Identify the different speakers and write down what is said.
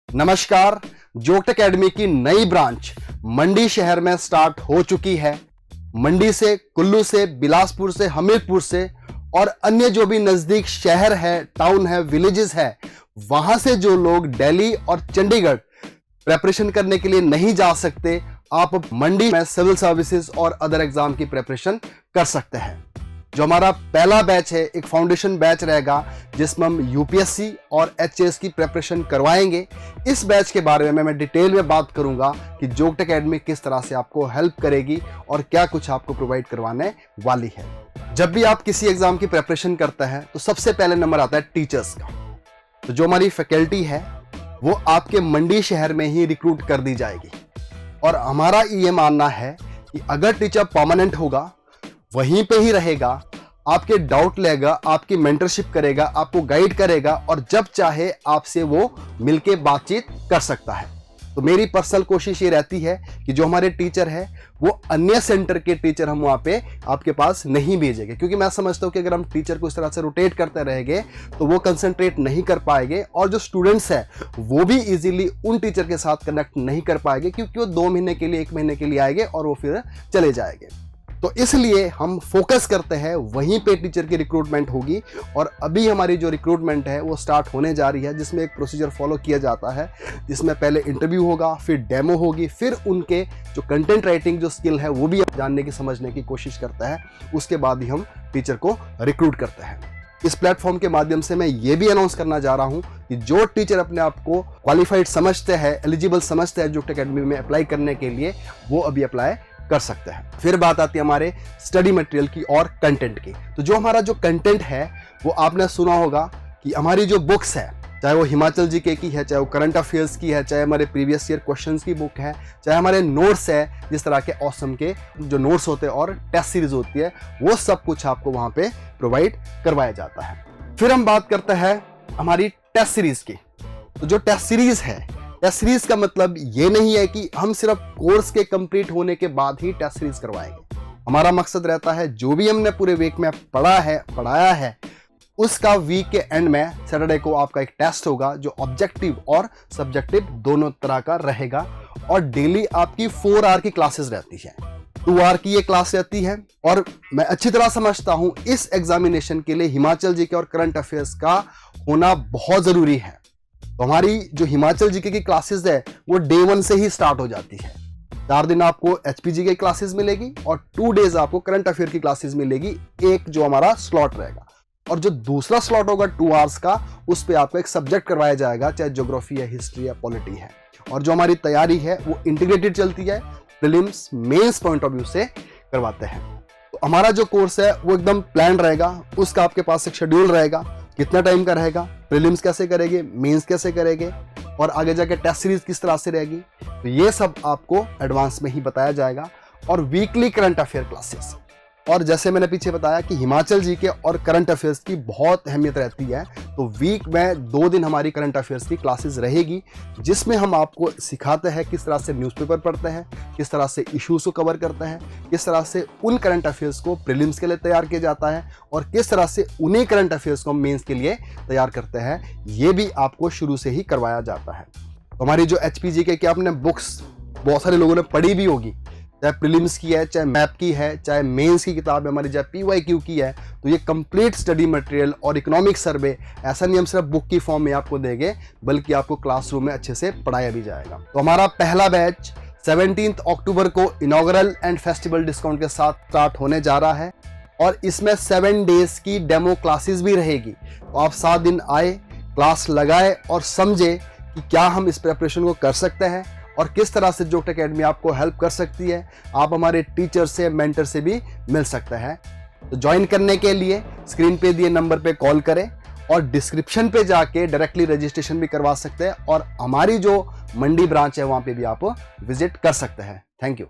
Speaker 1: नमस्कार। जोक्ट एकेडमी की नई ब्रांच मंडी शहर में स्टार्ट हो चुकी है। मंडी से, कुल्लू से, बिलासपुर से, हमीरपुर से और अन्य जो भी नजदीक शहर है, टाउन है, विलेजेस है, वहां से जो लोग दिल्ली और चंडीगढ़ प्रेपरेशन करने के लिए नहीं जा सकते, आप मंडी में सिविल सर्विसेज और अदर एग्जाम की प्रेपरेशन कर सकते हैं। जो हमारा पहला बैच है, एक फाउंडेशन बैच रहेगा जिसमें हम यूपीएससी और एचएएस की प्रेपरेशन करवाएंगे। इस बैच के बारे में मैं डिटेल में बात करूंगा कि जोक्ट एकेडमी किस तरह से आपको हेल्प करेगी और क्या कुछ आपको प्रोवाइड करवाने वाली है। जब भी आप किसी एग्जाम की प्रेपरेशन करते हैं तो सबसे पहले नंबर आता है टीचर्स का। तो जो हमारी फैकल्टी है वो आपके मंडी शहर में ही रिक्रूट कर दी जाएगी और हमारा ये मानना है कि अगर टीचर परमानेंट होगा, वहीं पे ही रहेगा, आपके डाउट लेगा, आपकी मेंटरशिप करेगा, आपको गाइड करेगा और जब चाहे आपसे वो मिलके बातचीत कर सकता है। तो मेरी पर्सनल कोशिश ये रहती है कि जो हमारे टीचर है वो अन्य सेंटर के टीचर हम वहाँ पे आपके पास नहीं भेजेंगे, क्योंकि मैं समझता हूँ कि अगर हम टीचर को इस तरह से रोटेट करते रहेंगे तो वो कंसंट्रेट नहीं कर पाएंगे और जो स्टूडेंट्स हैं वो भी इजीली उन टीचर के साथ कनेक्ट नहीं कर पाएंगे, क्योंकि वो 2 महीने के लिए, 1 महीने के लिए आएंगे और वो फिर चले जाएंगे। तो इसलिए हम फोकस करते हैं वहीं पे टीचर की रिक्रूटमेंट होगी और अभी हमारी जो रिक्रूटमेंट है वो स्टार्ट होने जा रही है, जिसमें एक प्रोसीजर फॉलो किया जाता है, जिसमें पहले इंटरव्यू होगा, फिर डेमो होगी, फिर उनके जो कंटेंट राइटिंग जो स्किल है वो भी जानने की, समझने की कोशिश करता है। उसके बाद ही हम टीचर को रिक्रूट करते हैं। इस प्लेटफॉर्म के माध्यम से मैं ये भी अनाउंस करना जा रहा हूं कि जो टीचर अपने आप को क्वालिफाइड समझते हैं, एलिजिबल समझते हैं जोक्ट एकेडमी में अप्लाई करने के लिए, वो अभी अप्लाई कर सकते हैं। फिर बात आती है हमारे स्टडी मटेरियल की और कंटेंट की। तो जो हमारा जो कंटेंट है वो आपने सुना होगा कि हमारी जो बुक्स है, चाहे वो हिमाचल जीके की है, चाहे वो करंट अफेयर्स की है, चाहे हमारे प्रीवियस ईयर क्वेश्चंस की बुक है, चाहे हमारे नोट्स है, जिस तरह के ऑसम के जो नोट्स होते हैं और टेस्ट सीरीज होती है, वो सब कुछ आपको वहां पे प्रोवाइड करवाया जाता है। फिर हम बात करते हैं हमारी टेस्ट सीरीज की। तो जो टेस्ट सीरीज है, टेस्ट सीरीज का मतलब ये नहीं है कि हम सिर्फ कोर्स के कंप्लीट होने के बाद ही टेस्ट सीरीज करवाएंगे। हमारा मकसद रहता है जो भी हमने पूरे वीक में पढ़ाया है उसका वीक के एंड में सैटरडे को आपका एक टेस्ट होगा जो ऑब्जेक्टिव और सब्जेक्टिव दोनों तरह का रहेगा और डेली आपकी 4 आवर की क्लासेस रहती है। 2 आवर की ये क्लास रहती है और मैं अच्छी तरह समझता हूं इस एग्जामिनेशन के लिए हिमाचल जीके और करंट अफेयर्स का होना बहुत जरूरी है। तो हमारी जो हिमाचल जीके की क्लासेस है वो डे 1 से ही स्टार्ट हो जाती है। 4 दिन आपको एचपीजी की क्लासेस मिलेगी और 2 डेज आपको करंट अफेयर की क्लासेस मिलेगी। एक जो हमारा स्लॉट रहेगा और जो दूसरा स्लॉट होगा 2 आवर्स का, उस पे आपको एक सब्जेक्ट करवाया जाएगा, चाहे ज्योग्राफी है, हिस्ट्री है, पॉलिटी है। और जो हमारी तैयारी है वो इंटीग्रेटेड चलती है, prelims mains point of view से करवाते हैं। तो हमारा जो कोर्स है वो एकदम प्लान रहेगा, उसका आपके पास एक शेड्यूल रहेगा, कितना टाइम का रहेगा, प्रीलिम्स कैसे करेंगे, मेंस कैसे करेंगे और आगे जाके टेस्ट सीरीज किस तरह से रहेगी, तो ये सब आपको एडवांस में ही बताया जाएगा। और वीकली करंट अफेयर क्लासेस, और जैसे मैंने पीछे बताया कि हिमाचल जीके और करंट अफेयर्स की बहुत अहमियत रहती है, तो वीक में 2 दिन हमारी करंट अफेयर्स की क्लासेस रहेगी, जिसमें हम आपको सिखाते हैं किस तरह से न्यूज़पेपर पढ़ते हैं, किस तरह से इश्यूज को कवर करते हैं, किस तरह से उन करंट अफेयर्स को प्रीलिम्स के लिए तैयार किया जाता है और किस तरह से उन्हीं करंट अफेयर्स को मेंस के लिए तैयार करते हैं। ये भी आपको शुरू से ही करवाया जाता है। तो हमारी जो एचपीजी की आपने बुक्स बहुत सारे लोगों ने पढ़ी भी होगी, चाहे प्रीलिम्स की है, चाहे मैप की है, चाहे मेंस की किताब है हमारी, चाहे पीवाईक्यू की है, तो ये कंप्लीट स्टडी मटेरियल और इकोनॉमिक सर्वे, ऐसा नहीं हम सिर्फ बुक की फॉर्म में आपको देंगे, बल्कि आपको क्लासरूम में अच्छे से पढ़ाया भी जाएगा। तो हमारा पहला बैच 17 अक्टूबर को इनॉग्रल एंड फेस्टिवल डिस्काउंट के साथ स्टार्ट होने जा रहा है और इसमें 7 डेज की डेमो क्लासेस भी रहेगी। तो आप 7 दिन आए, क्लास लगाए और समझे कि क्या हम इस प्रिपरेशन को कर सकते हैं और किस तरह से जोक्ट एकेडमी आपको हेल्प कर सकती है। आप हमारे टीचर से, मेंटर से भी मिल सकते हैं। तो ज्वाइन करने के लिए स्क्रीन पे दिए नंबर पे कॉल करें और डिस्क्रिप्शन पे जाके डायरेक्टली रजिस्ट्रेशन भी करवा सकते हैं और हमारी जो मंडी ब्रांच है वहां पे भी आप विजिट कर सकते हैं। Thank you.